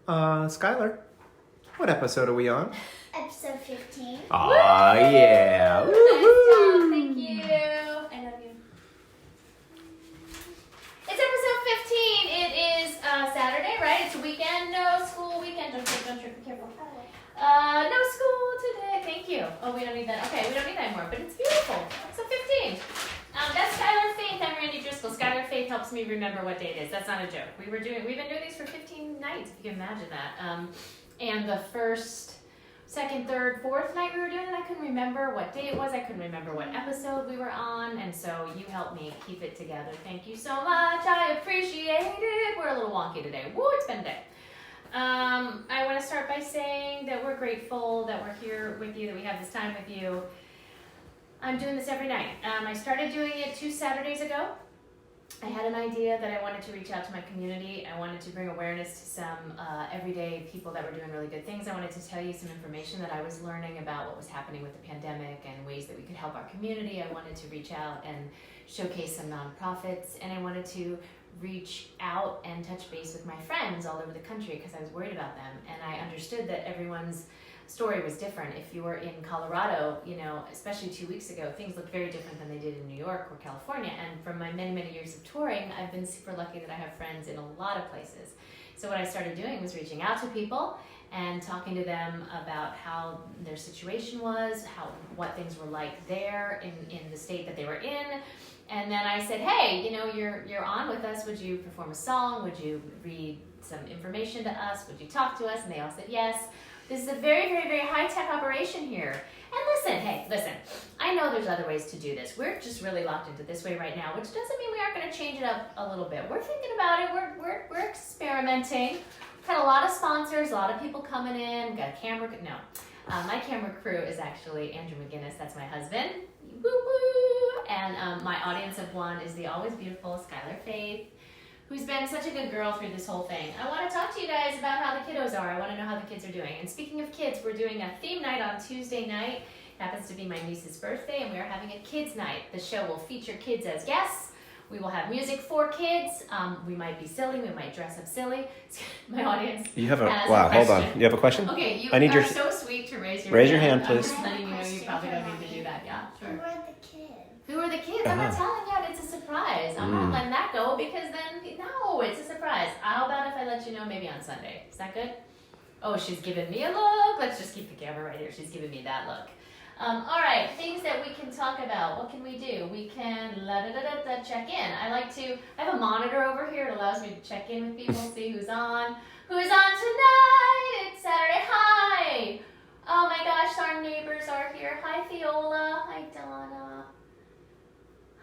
Skylar, what episode are we on? Episode 15. Aw, yeah. Nice job, thank you. I love you. It's episode 15. It is Saturday, right? It's a weekend, no school weekend. Don't trip, be careful. No school today. Thank you. Oh, we don't need that. Okay, we don't need that anymore, but it's beautiful. Episode 15. That's Skylar Faith. I'm Randi Driscoll. Skylar Faith helps me remember what day it is. That's not a joke. We've been doing these for 15 nights, if you can imagine that. And the first, second, third, fourth night we were doing it, I couldn't remember what day it was. I couldn't remember what episode we were on, and so you helped me keep it together. Thank you so much. I appreciate it. We're a little wonky today. Woo, it's been a day. I want to start by saying that we're grateful that we're here with you, that we have this time with you. I'm doing this every night. I started doing it 2 Saturdays ago. I had an idea that I wanted to reach out to my community. I wanted to bring awareness to some everyday people that were doing really good things. I wanted to tell you some information that I was learning about what was happening with the pandemic and ways that we could help our community. I wanted to reach out and showcase some nonprofits, and I wanted to reach out and touch base with my friends all over the country because I was worried about them, and I understood that everyone's story was different. If you were in Colorado, especially 2 weeks ago, things looked very different than they did in New York or California. And from my many, many years of touring, I've been super lucky that I have friends in a lot of places. So what I started doing was reaching out to people and talking to them about how their situation was, what things were like there in the state that they were in. And then I said, hey, you're on with us. Would you perform a song? Would you read some information to us? Would you talk to us? And they all said yes. This is a very, very, very high-tech operation here. And listen, I know there's other ways to do this. We're just really locked into this way right now, which doesn't mean we aren't going to change it up a little bit. We're thinking about it. We're experimenting. We've had a lot of sponsors, a lot of people coming in. We've got a camera. No, my camera crew is actually Andrew McGinnis. That's my husband. Woo-woo! And my audience of one is the always beautiful Skylar Faith, who's been such a good girl through this whole thing. I want to talk to you guys about how the kiddos are. I want to know how the kids are doing. And speaking of kids, we're doing a theme night on Tuesday night. It happens to be my niece's birthday, and we are having a kids night. The show will feature kids as guests. We will have music for kids. We might be silly. We might dress up silly. My audience. You have hold on. You have a question? Okay, you are so sweet to raise your hand. Raise your hand, please. I'm just letting you know you probably don't need to do that. Yeah, sure. Who are the kids? Who are the kids? I'm not telling you. It's a surprise. I'm not letting that go because then, no, it's a surprise. How about if I let you know maybe on Sunday? Is that good? Oh, she's giving me a look. Let's just keep the camera right here. She's giving me that look. All right, things that we can talk about. What can we do? We can check in. I have a monitor over here. It allows me to check in with people, see who's on. Who's on tonight? It's Saturday. Hi. Oh my gosh, our neighbors are here. Hi, Fiola. Hi, Donna.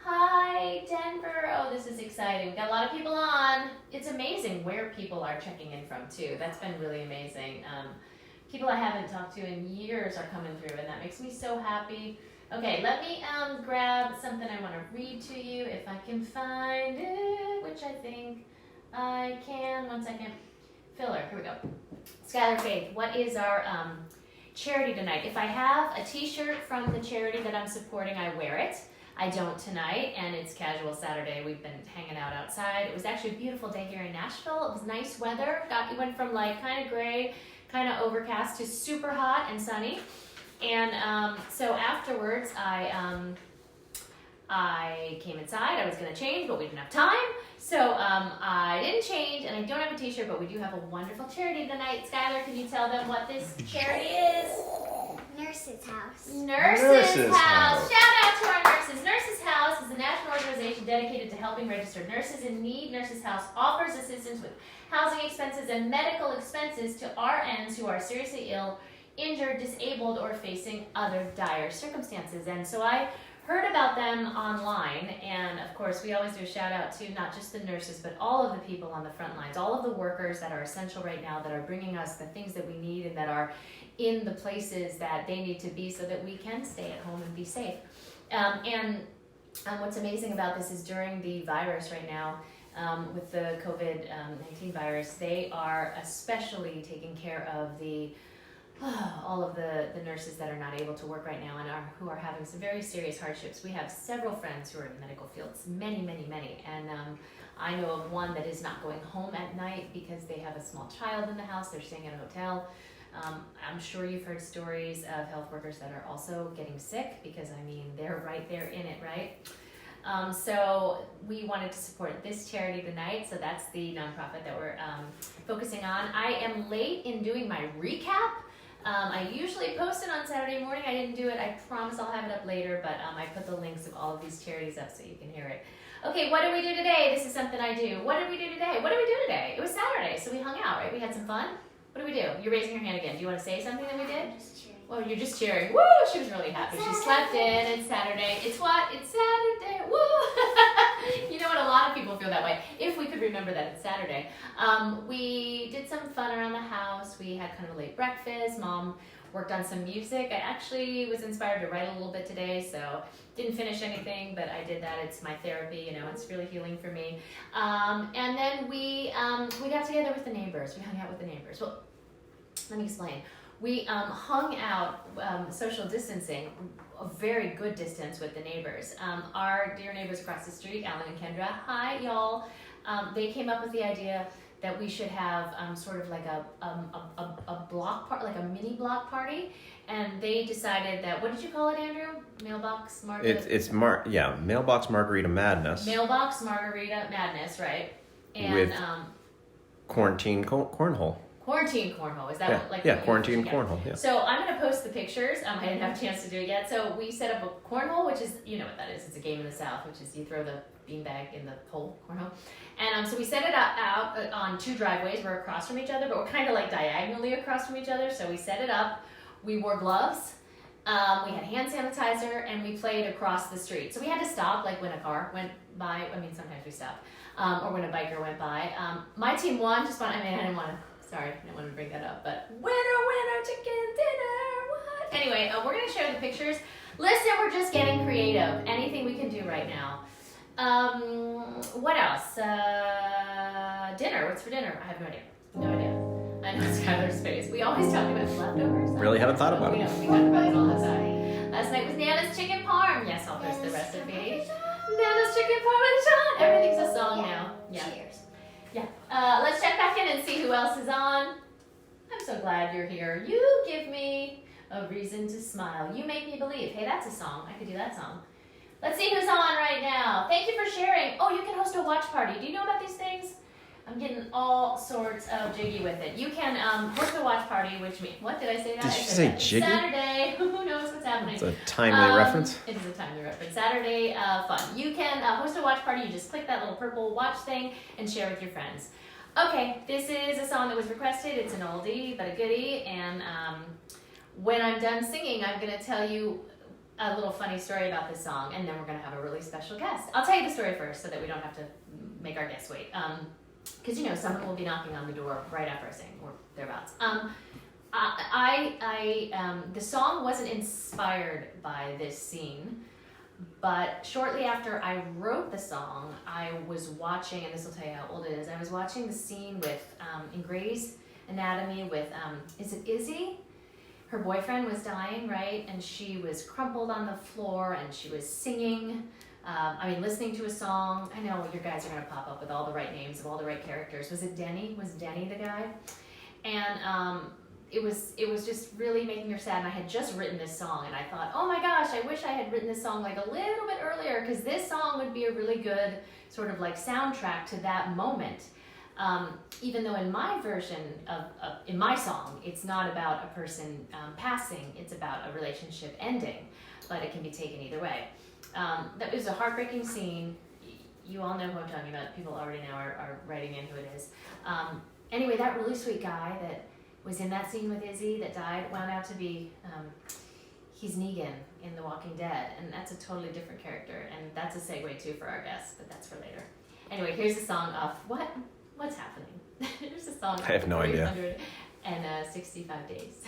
Hi, Denver. Oh, this is exciting. We've got a lot of people on. It's amazing where people are checking in from, too. That's been really amazing. People I haven't talked to in years are coming through, and that makes me so happy. Okay, let me grab something I want to read to you, if I can find it, which I think I can. 1 second. Filler. Here we go. Skylar Faith, what is our charity tonight? If I have a t-shirt from the charity that I'm supporting, I wear it. I don't tonight, and it's casual Saturday. We've been hanging out outside. It was actually a beautiful day here in Nashville. It was nice weather. You went from like kind of gray, kind of overcast to super hot and sunny. And so afterwards, I came inside. I was going to change, but we didn't have time. So I didn't change, and I don't have a t-shirt, but we do have a wonderful charity tonight. Skylar, can you tell them what this charity is? Nurse's House. Nurse's House. Shout out to our nurses. Nurse's House is a national organization dedicated to helping registered nurses in need. Nurse's House offers assistance with housing expenses and medical expenses to RNs who are seriously ill, injured, disabled, or facing other dire circumstances. And so I heard about them online, and of course we always do a shout out to not just the nurses, but all of the people on the front lines, all of the workers that are essential right now, that are bringing us the things that we need and that are in the places that they need to be so that we can stay at home and be safe. And what's amazing about this is during the virus right now, with the COVID-19 virus, they are especially taking care of the all of the nurses that are not able to work right now and who are having some very serious hardships. We have several friends who are in the medical fields, many, and I know of one that is not going home at night because they have a small child in the house. They're staying at a hotel. I'm sure you've heard stories of health workers that are also getting sick because, I mean, they're right there in it, right? So we wanted to support this charity tonight, so that's the nonprofit that we're focusing on. I am late in doing my recap. I usually post it on Saturday morning. I didn't do it. I promise I'll have it up later, but I put the links of all of these charities up so you can hear it. Okay, what did we do today? This is something I do. What did we do today? What did we do today? It was Saturday, so we hung out, right? We had some fun. What did we do? You're raising your hand again. Do you want to say something that we did? I'm just cheering. Well, you're just cheering. Woo! She was really happy. She slept in. It's Saturday. It's what? It's Saturday. Woo! You know what? A lot of people feel that way. If we could remember that it's Saturday. We did some fun around the house. We had kind of a late breakfast. Mom worked on some music. I actually was inspired to write a little bit today, so didn't finish anything, but I did that. It's my therapy, you know, it's really healing for me. And then we got together with the neighbors. We hung out with the neighbors. Well, let me explain. We hung out social distancing, a very good distance with the neighbors. Our dear neighbors across the street, Alan and Kendra, hi y'all. They came up with the idea that we should have sort of like a block party, like a mini block party, and they decided that, what did you call it, Andrew? Mailbox margarita. Mailbox Margarita Madness. Mailbox Margarita Madness, right? And with quarantine cornhole. Quarantine cornhole, is that what, like? Yeah, quarantine cornhole, yeah. So I'm gonna post the pictures. I didn't have a chance to do it yet. So we set up a cornhole, which is, you know what that is. It's a game in the South, which is you throw the beanbag in the hole, cornhole. And so we set it out on two driveways. We're across from each other, but we're kind of like diagonally across from each other. So we set it up. We wore gloves. We had hand sanitizer, and we played across the street. So we had to stop, like when a car went by. I mean, sometimes we stopped, or when a biker went by. My team won. I didn't want to. Sorry, I didn't want to bring that up, but winner, chicken dinner, what? Anyway, we're going to share the pictures. Listen, we're just getting creative. Anything we can do right now. What else? Dinner. What's for dinner? I have no idea. No idea. I know Skylar's face. We always talk about leftovers. Really haven't thought about it. We talk about it all the time. Last night was Nana's chicken parm. Yes, I'll post the recipe. Nana's chicken parmesan. Everything's a song now. Yeah. Cheers. Yeah. Let's check back in and see who else is on. I'm so glad you're here. You give me a reason to smile. You make me believe. Hey, that's a song. I could do that song. Let's see who's on right now. Thank you for sharing. Oh, you can host a watch party. Do you know about these things? I'm getting all sorts of jiggy with it. You can host a watch party, which means, what did I say that? Did you say jiggy? Saturday. Who knows what's happening? It's a timely reference. It is a timely reference. Saturday fun. You can host a watch party. You just click that little purple watch thing and share with your friends. Okay, this is a song that was requested. It's an oldie but a goodie. And when I'm done singing, I'm going to tell you a little funny story about this song. And then we're going to have a really special guest. I'll tell you the story first so that we don't have to make our guests wait. Because, you know, someone will be knocking on the door right after I sing, or thereabouts. The song wasn't inspired by this scene, but shortly after I wrote the song, I was watching, and this will tell you how old it is, I was watching the scene with, in Grey's Anatomy with, is it Izzy? Her boyfriend was dying, right? And she was crumpled on the floor, and she was singing, listening to a song. I know your guys are going to pop up with all the right names of all the right characters. Was it Denny? Was Denny the guy? And it was just really making her sad. And I had just written this song, and I thought, oh my gosh, I wish I had written this song like a little bit earlier, because this song would be a really good sort of like soundtrack to that moment. Even though in my version in my song, it's not about a person passing, it's about a relationship ending, but it can be taken either way. That was a heartbreaking scene. You all know who I'm talking about. People already now are writing in who it is. Anyway, that really sweet guy that was in that scene with Izzy that died wound out to be, he's Negan in The Walking Dead, and that's a totally different character, and that's a segue too for our guests, but that's for later. Anyway, here's the song of what's happening. Here's the song. I have no idea. 365 days.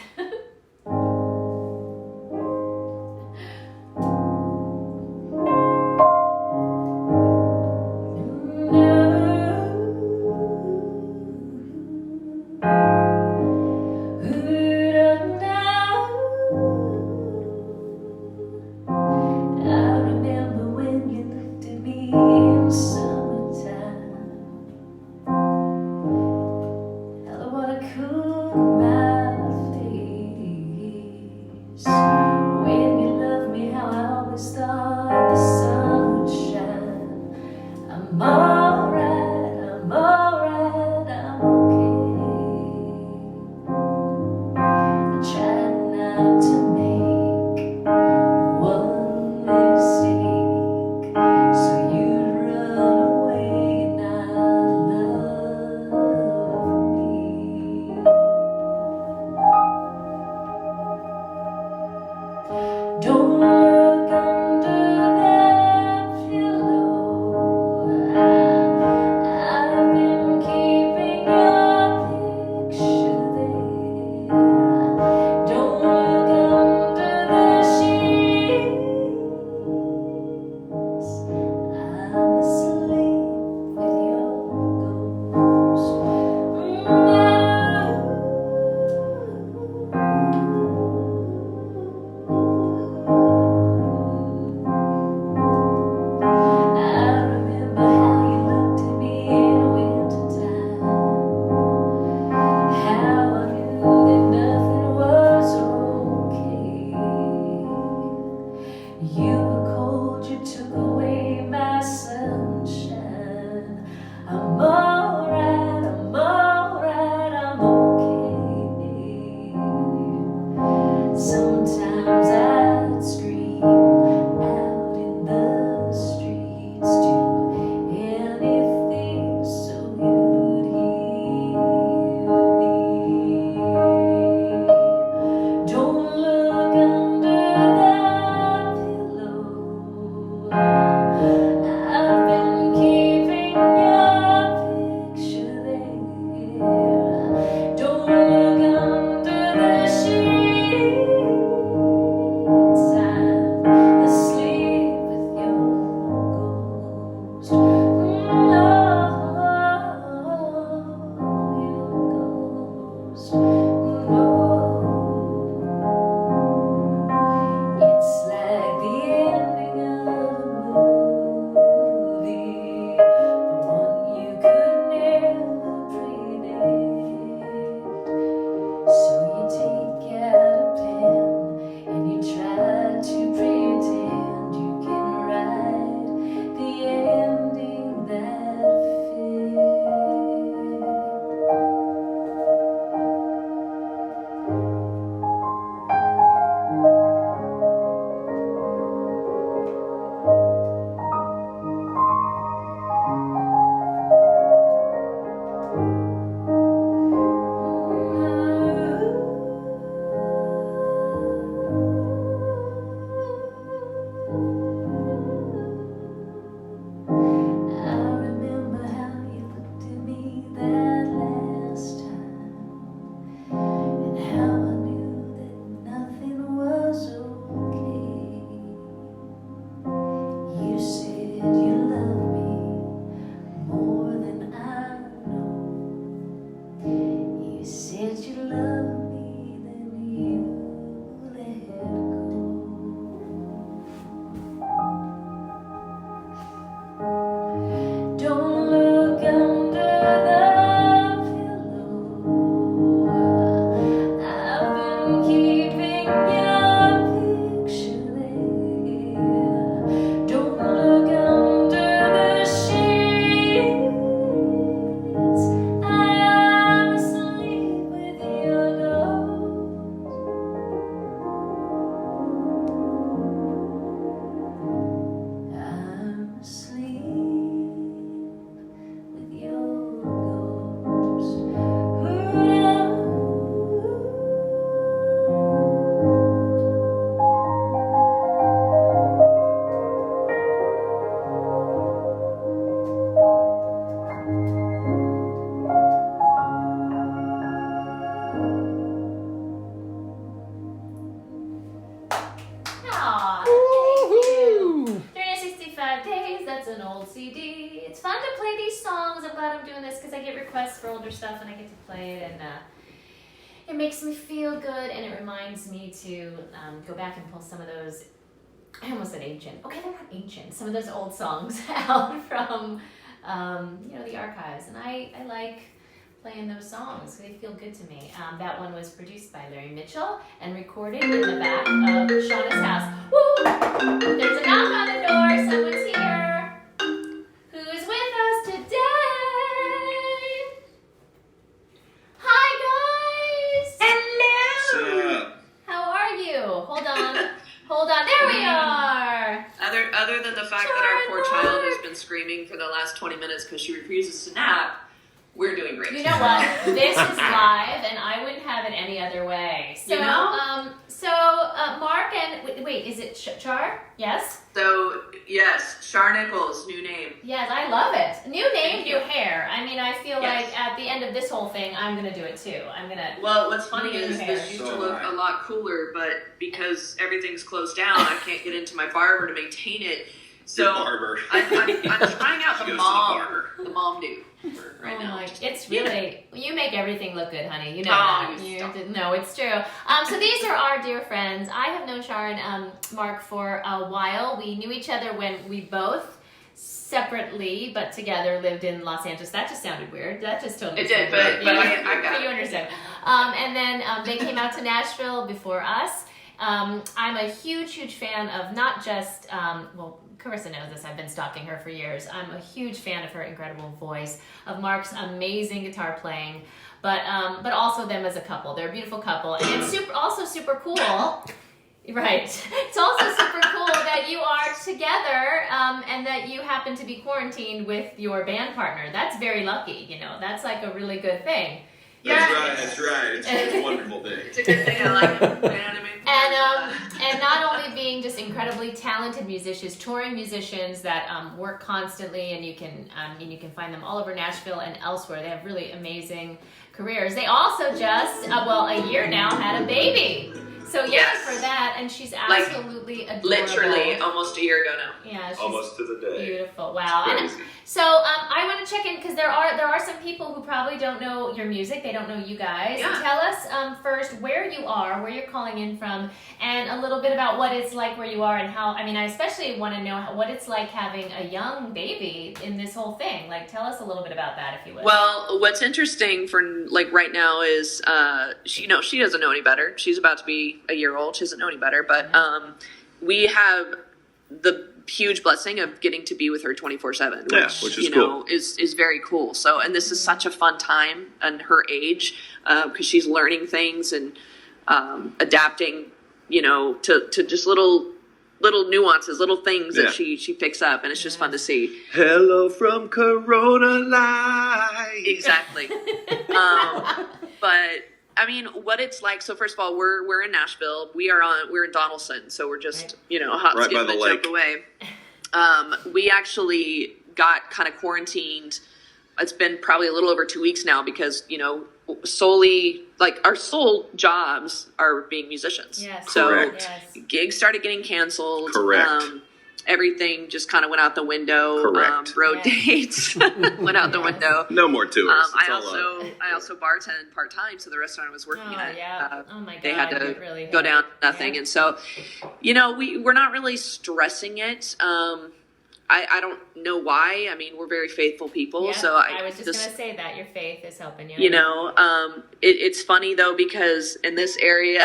Stuff and I get to play it, and it makes me feel good, and it reminds me to go back and pull some of those, I almost said ancient, okay, they're not ancient, some of those old songs out from the archives, and I like playing those songs. They feel good to me. That one was produced by Larry Mitchell and recorded in the back of Shauna's house. Woo! There's a knock on the door. Someone's here. Who's with us today? Hi, guys. Hello. How are you? Hold on. Hold on. There we are. Other than the fact that our poor child has been screaming for the last 20 minutes because she refuses to nap, we're doing great. You know what? This is live, and I wouldn't have it any other way. So, You know? Mark and wait, is it Char? Yes. So yes, Char Nicols, new name. Yes, I love it. New name, new hair. I mean, I feel Yes. like at the end of this whole thing, I'm gonna do it too. I'm gonna. Well, what's funny New is hair. this used to look a lot cooler, but because everything's closed down, I can't get into my barber to maintain it. So Your barber. I'm trying out She the goes to the mom. barber. The mom new right Oh now. my! It's really you make everything look good, honey. You know Oh, that. you You stop. no, it's true. So these are our dear friends. I have known Char and Mark for a while. We knew each other when we both separately but together lived in Los Angeles. That just sounded weird. That just totally It did, sounded but weird. I got You it. understand. And then they came out to Nashville before us. I'm a huge fan of not just well. Carissa knows this. I've been stalking her for years. I'm a huge fan of her incredible voice, of Mark's amazing guitar playing, but also them as a couple. They're a beautiful couple, and it's also super cool. Right. It's also super cool that you are together and that you happen to be quarantined with your band partner. That's very lucky. You know, that's like a really good thing. That's right. That's right. It's a wonderful thing. It's a good thing. I like it. You know what I mean? And not only being just incredibly talented musicians, touring musicians that work constantly, and you can find them all over Nashville and elsewhere. They have really amazing careers. They also just a year now had a baby. So yay Yes. for that, and she's Like, absolutely adorable. Literally almost a year ago now. Yeah, she's Almost to the day. beautiful. Wow. And Crazy. so I want to check in because there are some people who probably don't know your music. They don't know you guys. Yeah. Tell us first where you are, where you're calling in from, and a little bit about what it's like where you are and how. I mean, I especially want to know what it's like having a young baby in this whole thing. Like, tell us a little bit about that, if you would. Well, what's interesting for like right now is she doesn't know any better. She's about to be a year old. She doesn't know any better, but we have the huge blessing of getting to be with her 24/7, Which is you know is very cool. So, and this is such a fun time and her age because she's learning things and adapting, you know, to just little nuances, little things that she picks up, and it's just fun to see. Hello from Corona Live. Exactly. But I mean, what it's like. So first of all, we're in Nashville. We're in Donaldson, so we're just a hot Right by skip the and lake. jump away. We actually got kind of quarantined. It's been probably a little over 2 weeks now because solely like our sole jobs are being musicians. Yes. So Correct. Yes. gigs started getting canceled. Correct. Everything just kind of went out the window. Correct. Road Yeah. dates went out the window. No more tours. I It's all over. also bartend part time, so the restaurant I was working Oh at, yeah. Oh my God. they had to it really go down to nothing, Yeah. and so we're not really stressing it. I don't know why. I mean, we're very faithful people, Yeah, so I was just gonna say that your faith is helping you. it's funny though because in this area,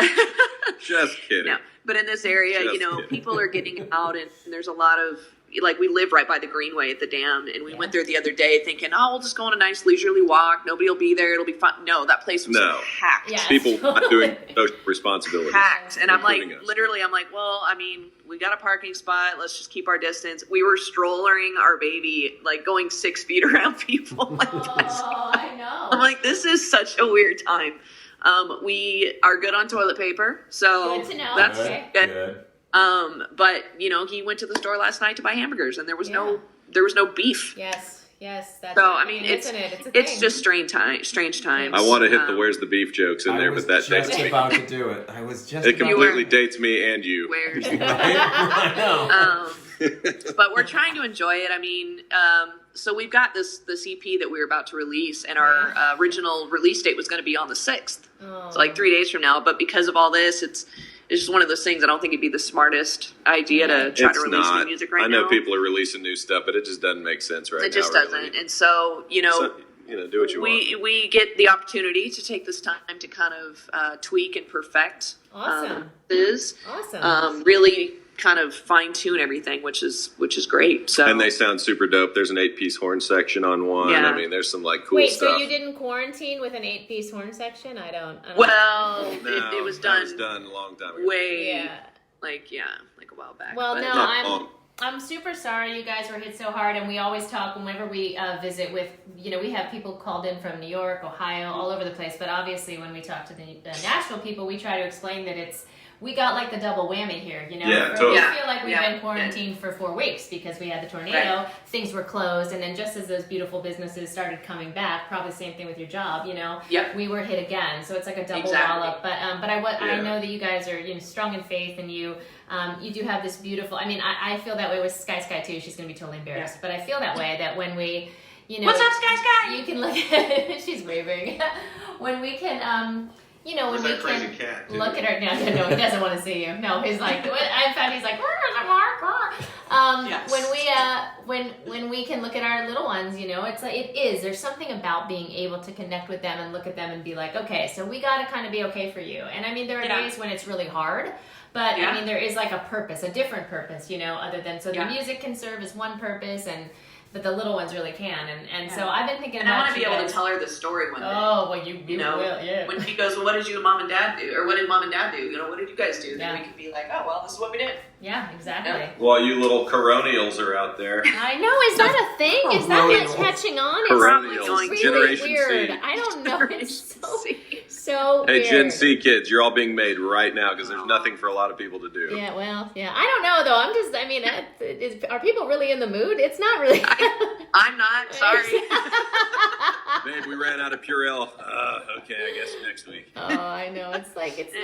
Just kidding. no, but in this area, Just kidding. people are getting out, and there's a lot of like we live right by the Greenway at the dam, and we went there the other day thinking, oh, we'll just go on a nice leisurely walk. Nobody will be there. It'll be fun. No, that place was No. packed. Yeah. People not doing social responsibility. Packed. And I'm like, Including us. literally, I'm like, well, I mean, we got a parking spot. Let's just keep our distance. We were strollering our baby, like going 6 feet around people. Like this. Oh, I know. I'm like, this is such a weird time. We are good on toilet paper, so Good to know. that's Okay. good. But he went to the store last night to buy hamburgers, and there was no beef. Yes, that's So I mean, isn't it? It's a it's thing. just strange times. I want to hit the "Where's the beef" jokes in I there, was but that just dates me. about to do it. I was just It about completely were- dates me and you. Where's I know. but we're trying to enjoy it. I mean, so we've got this EP that we were about to release, and our original release date was going to be on the 6th, so like 3 days from now. But because of all this, it's just one of those things. I don't think it'd be the smartest idea to try It's to release not. new music right I know now. people are releasing new stuff, but it just doesn't make sense right now. It just really. doesn't. And so So, do what you want. We get the opportunity to take this time to kind of tweak and perfect. Awesome. Awesome. Really kind of fine tune everything, which is great. So And they sound super dope. There's an 8-piece horn section on one. Yeah. I mean, there's some like cool stuff. So you didn't quarantine with an 8-piece horn section? I don't well, No, it was that done. was done a long time ago. Way like a while back. Well, but- no, I'm super sorry you guys were hit so hard, and we always talk whenever we visit with, we have people called in from New York, Ohio, all over the place, but obviously when we talk to the Nashville people, we try to explain that we got like the double whammy here, Yeah, totally. We feel like we've been quarantined for 4 weeks because we had the tornado, things were closed, and then just as those beautiful businesses started coming back, probably the same thing with your job, we were hit again. So it's like a double wallop. But I know that you guys are strong in faith, and you do have this beautiful. I mean, I feel that way with Sky too. She's gonna be totally embarrassed, but I feel that way that when we, what's up, Sky? You can look at she's waving when we can. When we can look at her. No, he doesn't want to see you. No, he's like. In fact, he's like. When we can look at our little ones, it's like it is. There's something about being able to connect with them and look at them and be like, okay, so we got to kind of be okay for you. And I mean, there are days when it's really hard, but I mean, there is like a purpose, a different purpose, other than the music can serve as one purpose but the little ones really can, and so I've been thinking about. I want to be able to tell her the story one day. Oh well, you will, yeah. When she goes, well, what did you and mom and dad do, or what did mom and dad do? What did you guys do? Then we can be like, oh well, this is what we did. Yeah, exactly. Yeah. Well, you little coronials are out there. I know. Is that a thing? Is that like catching on? Coronials, It's really Generation weird. C. I don't know. It's so Hey, weird. Gen C kids, you're all being made right now because there's nothing for a lot of people to do. Yeah, well, yeah. I don't know, though. Are people really in the mood? It's not really. I'm not. Sorry. Babe, we ran out of Purell. Okay, I guess next week. Oh, I know. It's like, it's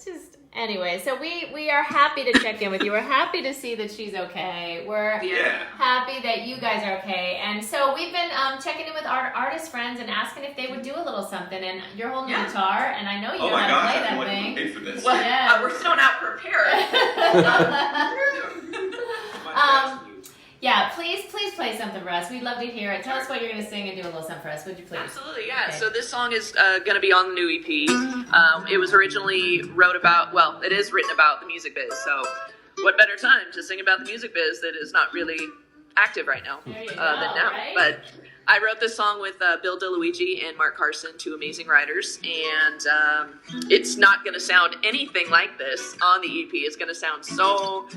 just. Anyway, so we are happy to check in with you. We're happy to see that she's okay. We're happy that you guys are okay. And so we've been checking in with our artist friends and asking if they would do a little something. And you're holding a guitar, and I know you know how to play that thing. Wait for this. Well, we're still not prepared. Yeah, please play something for us. We'd love to hear it. Tell us what you're going to sing and do a little something for us, would you please? Absolutely, yeah. Okay. So this song is going to be on the new EP. It was originally it is written about the music biz. So what better time to sing about the music biz that is not really active right now than now. Right? But I wrote this song with Bill DeLuigi and Mark Carson, 2 amazing writers, and it's not going to sound anything like this on the EP. It's going to sound so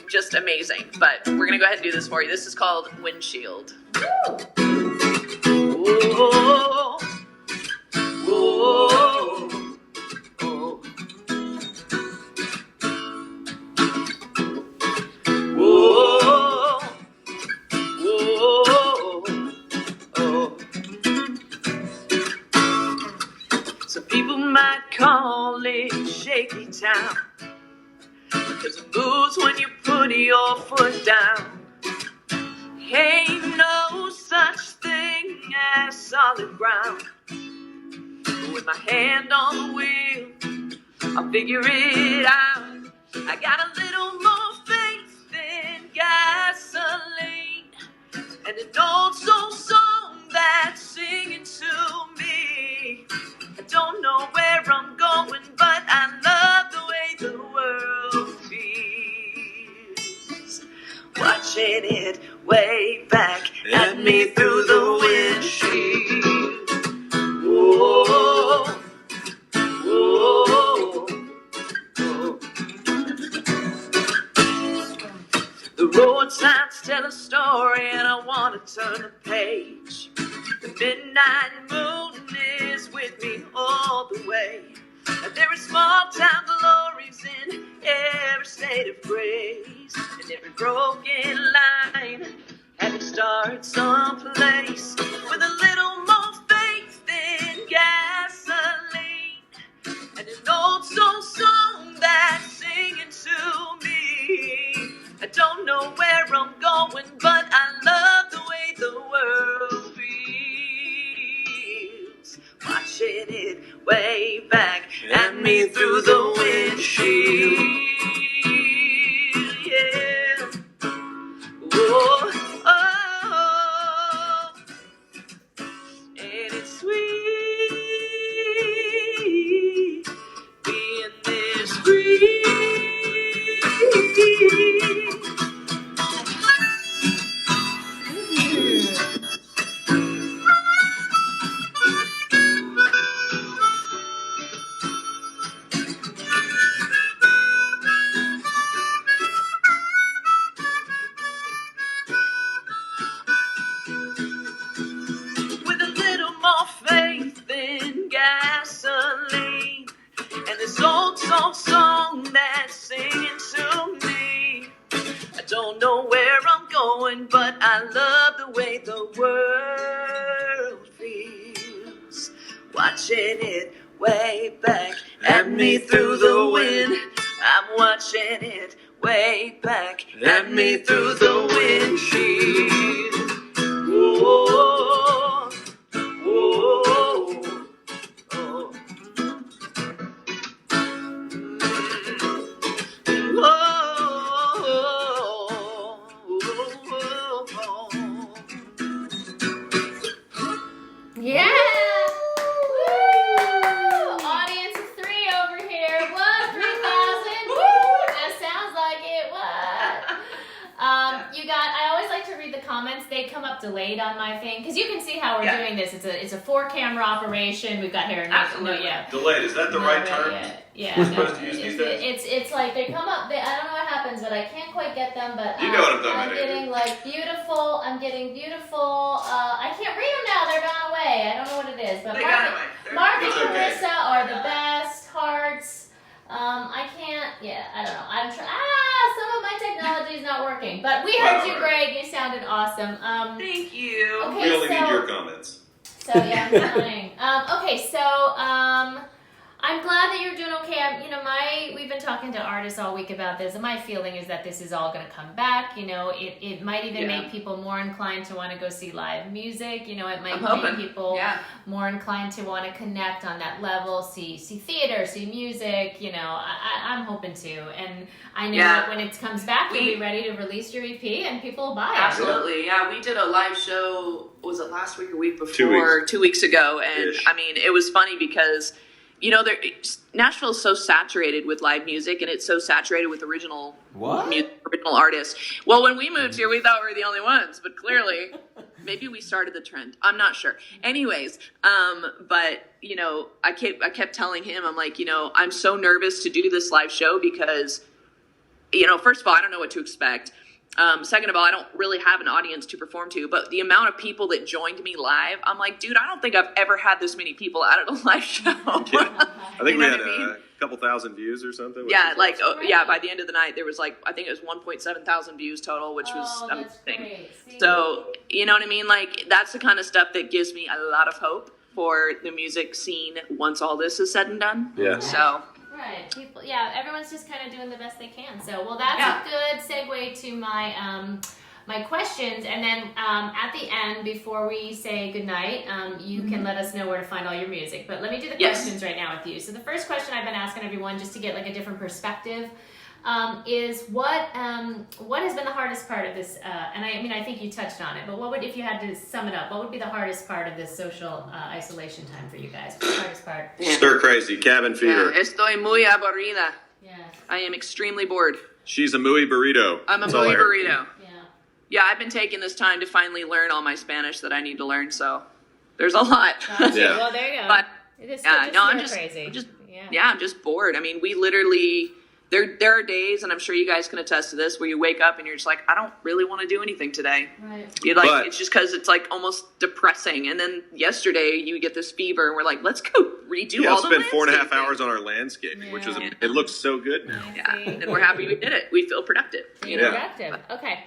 just amazing, but we're gonna go ahead and do this for you. This is called Windshield. Whoa. Whoa. Whoa. Whoa. Whoa. Some people might call it shaky town, because it moves when you put your foot down. Ain't no such thing as solid ground. With my hand on the wheel, I'll figure it out. I got a little more faith than gasoline, and an old soul song that's singing to me. I don't know where I'm going, but I love the way the world feels. Watching it wave back at me through the windshield. Whoa, whoa, whoa. The road signs tell a story, and I want to turn the page. The midnight moon is with me all the way. And there are small town glories in every state of grace, and every broken line having started someplace with a little more faith than gasoline, and an old soul song that's singing to me. I don't know where I'm going, but I love the way the world feels. Watching it wave back at me through the windshield. Yeah. Whoa, oh. watching it way back at me through the wind. I'm watching it way back at me through the windshield. Whoa, whoa, oh. Yeah! Woo! Audience of 3 over here. What? 3,000? Woo! That sounds like it. What? You got. I always like to read the comments. They come up delayed on my thing because you can see how we're doing this. It's a 4-camera operation. We've got hair. Absolutely. No, yeah. Delayed. Is that the right term? Yeah. We're supposed to use these days? It's like they come up. I don't know what happens, but I can't quite get them. But You know what I'm talking I'm about, getting like beautiful. I'm getting beautiful. I can't read them now. They're gone away. I don't know what it is. But They got away. Mark and It's okay. Carissa are the best. Hearts. I can't. Yeah, I don't know. Some of my technology is not working. But we heard you, Greg. You sounded awesome. Thank you. Okay, We only need your comments. So yeah, I'm trying. Okay, so I'm glad that you're doing okay. We've been talking to artists all week about this, and my feeling is that this is all going to come back. It might even make people more inclined to want to go see live music. It might make people more inclined to want to connect on that level, see theater, see music. I'm hoping to, and I know that when it comes back, you'll be ready to release your EP, and people will buy it. Absolutely, yeah. We did a live show. Was it last week or week before? 2 weeks. 2 weeks ago, and Ish. I mean, it was funny because Nashville is so saturated with live music, and it's so saturated with original original artists. Well, when we moved here, we thought we were the only ones, but clearly, maybe we started the trend. I'm not sure. Anyways, but I kept telling him, I'm like, I'm so nervous to do this live show because, first of all, I don't know what to expect. Second of all, I don't really have an audience to perform to, but the amount of people that joined me live, I'm like, dude, I don't think I've ever had this many people out at a live show. I think we had a couple thousand views or something. Yeah, by the end of the night, there was I think it was 1.7 thousand views total, which was amazing. So, you know what I mean? That's the kind of stuff that gives me a lot of hope for the music scene once all this is said and done. Yeah. So... Right, everyone's just kind of doing the best they can. So, well, that's a good segue to my my questions. And then at the end, before we say goodnight, you can let us know where to find all your music. But let me do the questions right now with you. So the first question I've been asking everyone, just to get a different perspective, is what has been the hardest part of this? And I think you touched on it. But if you had to sum it up, what would be the hardest part of this social isolation time for you guys? What's the hardest part? Stir crazy, cabin fever. Estoy muy aburrida. Yeah. I am extremely bored. She's a muy burrito. I'm a That's all I muy heard. burrito. Yeah, I've been taking this time to finally learn all my Spanish that I need to learn. So there's a lot. Gotcha. Yeah. Well, there you go. But I'm just crazy. I'm just bored. I mean, we literally. There are days, and I'm sure you guys can attest to this, where you wake up and you're just like, I don't really want to do anything today. Right. It's just because it's almost depressing. And then yesterday you get this fever, and we're like, let's go redo all the spent 4.5 landscaping. hours on our landscaping, which was it looks so good now. Yeah, and we're happy we did it. We feel productive. Productive. Okay.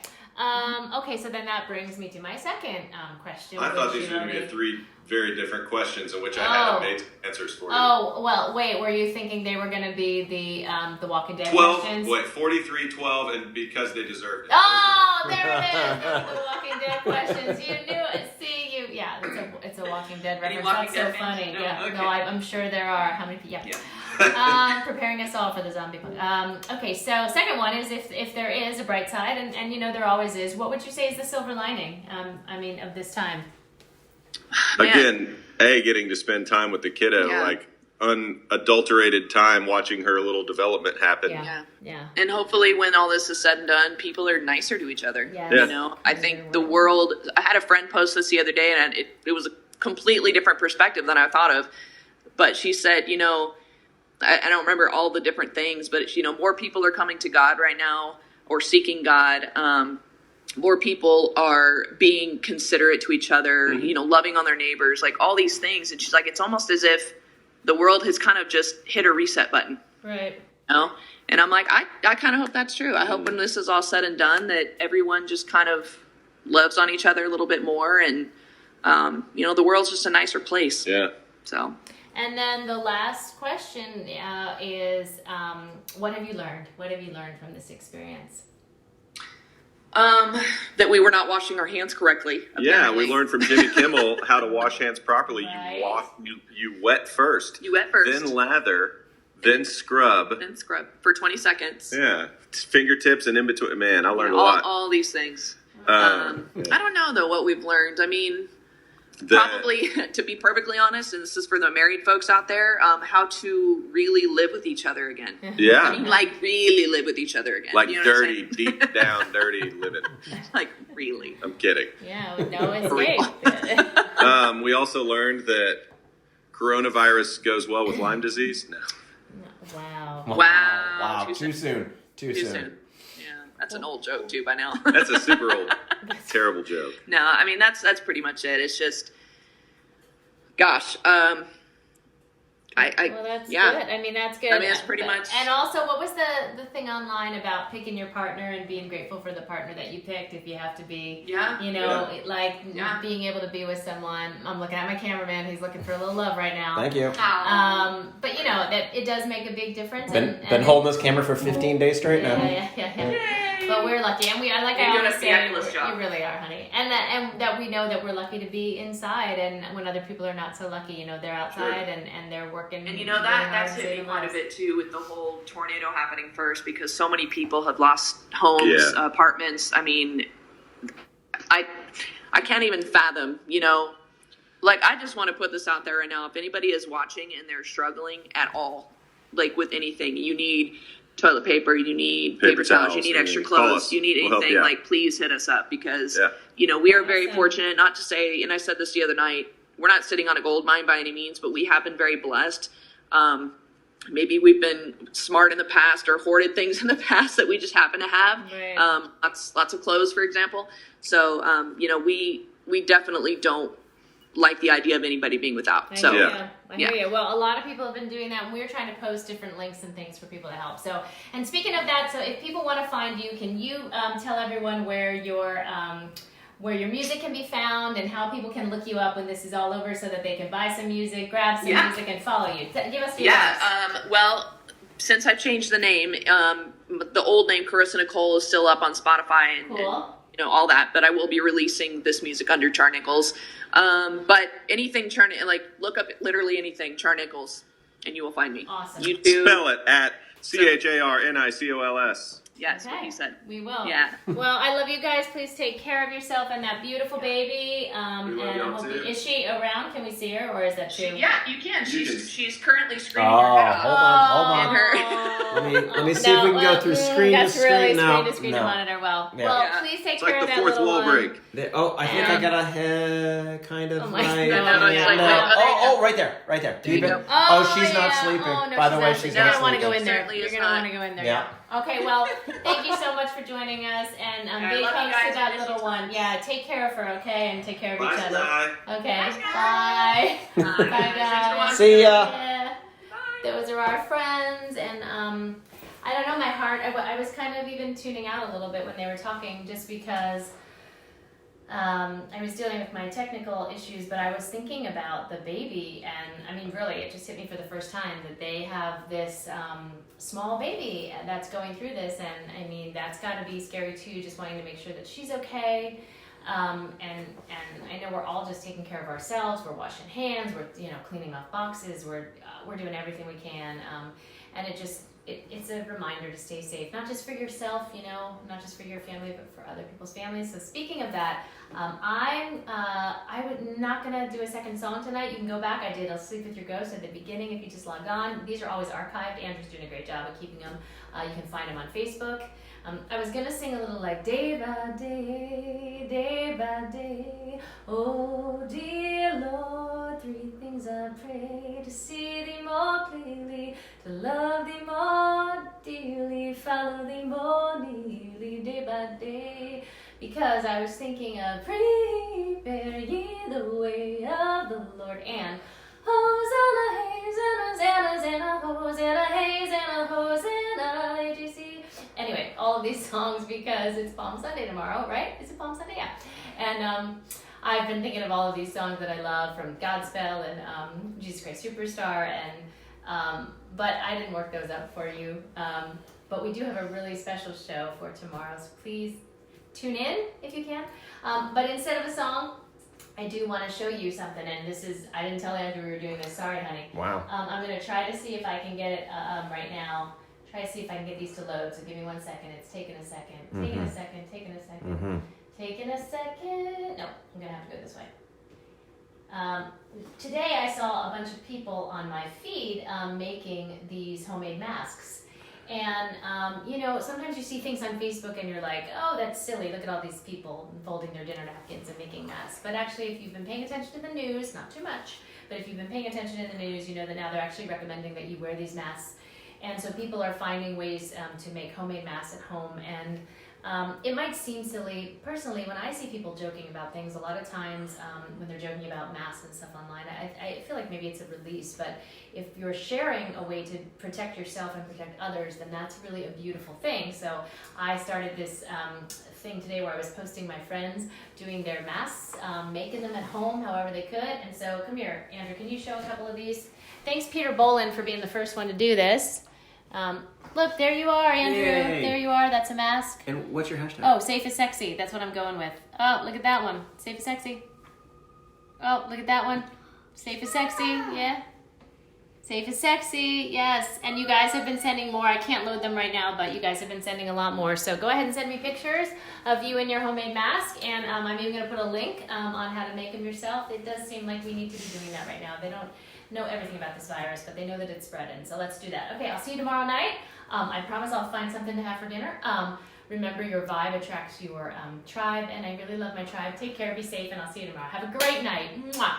Okay, so then that brings me to my second question. I thought these were going to be 3 very different questions in which I hadn't made answers for you. Oh, well, wait, were you thinking they were going to be the Walking Dead 12, questions? 43, 12, and because they deserved it. Oh, there it is. Those are the Walking Dead questions. You knew it. See, it's a Walking Dead reference. Walking That's so Dead funny. fans? No, Yeah, okay. no, I'm sure there are. How many people? Yeah. Preparing us all for the zombie. Okay, so second one is if there is a bright side, and there always is, what would you say is the silver lining, of this time? Again, getting to spend time with the kiddo, unadulterated time watching her little development happen. Yeah. And hopefully when all this is said and done, people are nicer to each other. Yes. I think the world, I had a friend post this the other day, and it was a completely different perspective than I thought of. But she said, I don't remember all the different things, but more people are coming to God right now, or seeking God. More people are being considerate to each other, loving on their neighbors, all these things. And she's like, it's almost as if the world has kind of just hit a reset button. Right. And I'm like, I kind of hope that's true. I hope when this is all said and done that everyone just kind of loves on each other a little bit more. And, the world's just a nicer place. Yeah. So. And then the last question is, what have you learned? What have you learned from this experience? That we were not washing our hands correctly. Yeah, Apparently. we learned from Jimmy Kimmel how to wash hands properly. Right. You wet first. You wet first. Then lather. Then scrub. Then scrub for 20 seconds. Yeah. Fingertips and in between. Man, I learned a lot. All these things. I don't know, though, what we've learned. I mean, probably, to be perfectly honest, and this is for the married folks out there, how to really live with each other again. Yeah. I mean, like, really live with each other again. Like you know dirty, deep down, dirty living. Like, really. I'm kidding. Yeah, with no escape. We also learned that coronavirus goes well with Lyme disease. No. Wow. Wow. Too soon. Too soon. Yeah, that's an old joke, too, by now. That's a super old, terrible joke. No, I mean, that's pretty much it. It's just, gosh, Well, that's good. I mean, that's good. I mean, it's pretty much. And also, what was the thing online about picking your partner and being grateful for the partner that you picked? If you have to be, being able to be with someone. I'm looking at my cameraman. He's looking for a little love right now. Thank you. But that it does make a big difference. Been holding this camera for 15 days straight now. Yeah. But we're lucky, and I always say, you really are, honey. And that we know that we're lucky to be inside, and when other people are not so lucky, they're outside and they're working. And that's hit me quite a bit too with the whole tornado happening first, because so many people have lost homes, apartments. I mean, I can't even fathom, like, I just want to put this out there right now. If anybody is watching and they're struggling at all, like with anything, you need toilet paper, you need paper towels, you need extra clothes, you need anything, like, please hit us up, because, we are very fortunate, not to say, and I said this the other night, we're not sitting on a gold mine by any means, but we have been very blessed. Maybe we've been smart in the past or hoarded things in the past that we just happen to have. Right. Lots of clothes, for example. So, we definitely don't like the idea of anybody being without. I hear you. Well, a lot of people have been doing that, and we're trying to post different links and things for people to help. So, and speaking of that, so if people want to find you, can you tell everyone where your music can be found and how people can look you up when this is all over, so that they can buy some music, grab some music, and follow you? Give us your well, since I've changed the name, the old name Char Nicols is still up on Spotify and all that, but I will be releasing this music under Char Nicols. But anything look up literally anything Char Nicols and you will find me. Awesome. YouTube. Spell it at CharNicols. Yes, what he said. We will. Yeah. Well, I love you guys. Please take care of yourself and that beautiful baby. And I hope is she around? Can we see her, or is that too? Yeah, you can. She's currently screaming her head off. Hold on. Let me see if we can go through screen to screen. Screen to screen to monitor. Well, please take care of that fourth little wall one. break. I think I got a head kind of. Right. Right there. Keep it. She's not sleeping. By the way, she's not sleeping. You're gonna want to go in there. You're gonna want to go in there. Yeah. Okay, well, thank you so much for joining us, and big hugs to that little one. Yeah, take care of her, okay, and take care of each other. Okay, bye. Bye, guys. See ya. Yeah. Those are our friends, and I don't know, my heart, I was kind of even tuning out a little bit when they were talking, just because I was dealing with my technical issues, but I was thinking about the baby, and I mean, really, it just hit me for the first time that they have this small baby that's going through this, and I mean, that's got to be scary too, just wanting to make sure that she's okay. And I know we're all just taking care of ourselves. We're washing hands. We're cleaning off boxes. We're doing everything we can. And it's a reminder to stay safe, not just for yourself, not just for your family, but for other people's families. So speaking of that, I would not gonna do a second song tonight. You can go back. I did I'll Sleep With Your Ghost at the beginning if you just log on. These are always archived. Andrew's doing a great job of keeping them. You can find them on Facebook. I was gonna sing a little like day by day, oh dear Lord, three things I pray: to see thee more clearly, to love thee more dearly, follow thee more nearly, day by day. Because I was thinking of prepare ye the way of the Lord, and Hosanna, Hosanna, Hosanna, Hosanna, Hosanna, AGC. Anyway, all of these songs, because it's Palm Sunday tomorrow, right? Is it Palm Sunday? Yeah. And I've been thinking of all of these songs that I love from Godspell and Jesus Christ Superstar, and but I didn't work those up for you. But we do have a really special show for tomorrow, so please tune in if you can. But instead of a song, I do want to show you something, and this is, I didn't tell Andrew we were doing this, sorry honey. Wow. I'm going to try to see if I can get it right now. Try to see if I can get these to load, so give me 1 second. It's taking a second. Taking a second. Taking a second. Taking a second. No, I'm going to have to go this way. Today I saw a bunch of people on my feed making these homemade masks. And, you know, sometimes you see things on Facebook and you're like, oh, that's silly. Look at all these people folding their dinner napkins and making masks. But actually, if you've been paying attention to the news, not too much, but if you've been paying attention to the news, you know that now they're actually recommending that you wear these masks. And so people are finding ways to make homemade masks at home. And it might seem silly. Personally, when I see people joking about things, a lot of times when they're joking about masks and stuff online, I feel like maybe it's a release. But if you're sharing a way to protect yourself and protect others, then that's really a beautiful thing. So I started this thing today where I was posting my friends doing their masks, making them at home however they could. And so come here, Andrew, can you show a couple of these? Thanks, Peter Boland, for being the first one to do this. Look, there you are, Andrew. Yay. There you are. That's a mask. And what's your hashtag? Oh, safe is sexy. That's what I'm going with. Oh, look at that one. Safe is sexy. Oh, look at that one. Safe is sexy. Yeah. Safe is sexy. Yes. And you guys have been sending more. I can't load them right now, but you guys have been sending a lot more. So go ahead and send me pictures of you and your homemade mask. And I'm even going to put a link on how to make them yourself. It does seem like we need to be doing that right now. They don't know everything about this virus, but they know that it's spreading. So let's do that. Okay, I'll see you tomorrow night. I promise I'll find something to have for dinner. Remember, your vibe attracts your tribe, and I really love my tribe. Take care, be safe, and I'll see you tomorrow. Have a great night. Mwah.